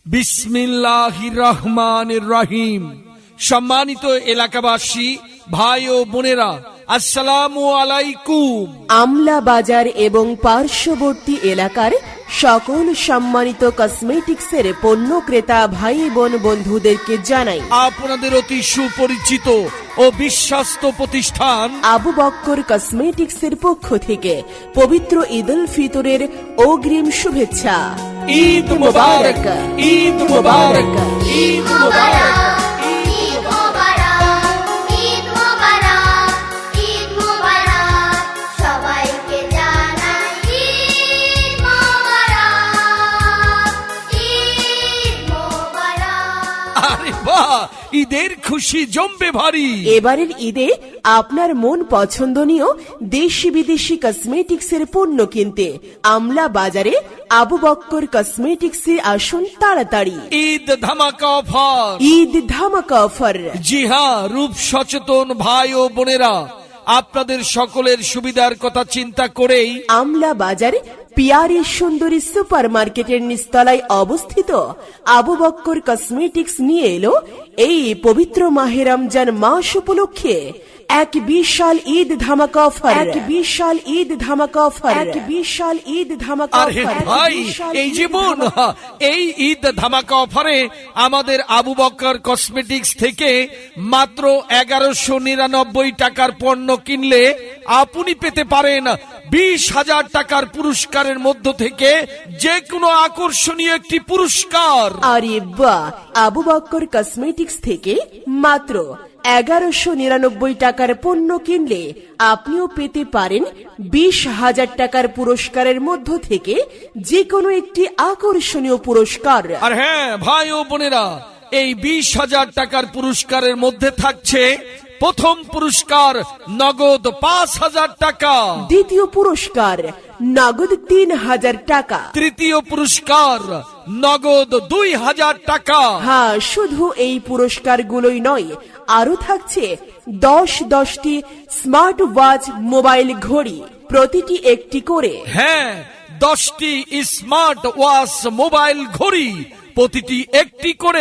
বিসমিল্লাহির রহমানির রহিম। সম্মানিত এলাকাবাসী, ভাই ও বোনেরা, আসসালামু আলাইকুম। আমলা বাজার এবং পার্শ্ববর্তী এলাকার সকল সম্মানিত কসমেটিক্সের পণ্য ক্রেতা ভাই বোন বন্ধুদেরকে জানাই আপনাদের অতি সুপরিচিত ও বিশ্বস্ত প্রতিষ্ঠান আবু বক্কর কসমেটিক্সের পক্ষ থেকে পবিত্র ঈদ উল ফিতরের অগ্রিম শুভেচ্ছা। ঈদ মুবারক, ঈদ মুবারক, ঈদ মুবারক। আরে বাহ, ঈদের খুশি জমবে ভারী। এবারের ঈদে আপনার মন পছন্দনীয় দেশি বিদেশি কসমেটিক্সের পণ্য কিনতে আমলা বাজারে আবু বক্কর কসমেটিক্সে আসুন তাড়াতাড়ি। ঈদ ধামাকা অফার। ঈদ ধামাকা অফার। জি হ্যাঁ, রূপ সচেতন ভাই ও বোনেরা, আপনাদের সকলের সুবিধার কথা চিন্তা করেই আমলা বাজার পিয়ারি সুন্দরী সুপার মার্কেটের নিচতলায় অবস্থিত আবু বক্কর কসমেটিক্স নিয়ে এলো এই পবিত্র মাহে রমজান মাস উপলক্ষে এক বিশাল ঈদ ধামাকা অফার। এক বিশাল ঈদ ধামাকা অফার। এক বিশাল ঈদ ধামাকা আরে অফার। ভাই, এই জীবন এই ঈদ ধামাকা অফারে আমাদের আবু বক্কর কসমেটিক্স থেকে মাত্র 1199 টাকার পণ্য কিনলে আপনি পেতে পারেন 20,000 টাকার পুরস্কারের মধ্য থেকে যে কোনো আকর্ষণীয় একটি পুরস্কার। আরে বাহ, আবু বক্কর কসমেটিক্স থেকে মাত্র 1199 টাকার পণ্য কিনলে আপনিও পেতে পারেন 20,000 টাকার পুরস্কারের মধ্য থেকে যে কোনো একটি আকর্ষণীয় পুরস্কার। আর হ্যাঁ ভাই ও বোনেরা, এই 20,000 টাকার পুরস্কারের মধ্যে থাকছে প্রথম পুরস্কার নগদ 5,000 টাকা, দ্বিতীয় পুরস্কার নগদ 3,000 টাকা, তৃতীয় পুরস্কার নগদ 2,000 টাকা। হ্যাঁ, শুধু এই পুরস্কারগুলোই নয়, আরো থাকছে 10টি স্মার্ট ওয়াচ মোবাইল ঘড়ি, প্রতিটি একটি করে। হ্যাঁ, 10টি স্মার্ট ওয়াচ মোবাইল ঘড়ি, প্রতিটি একটি করে।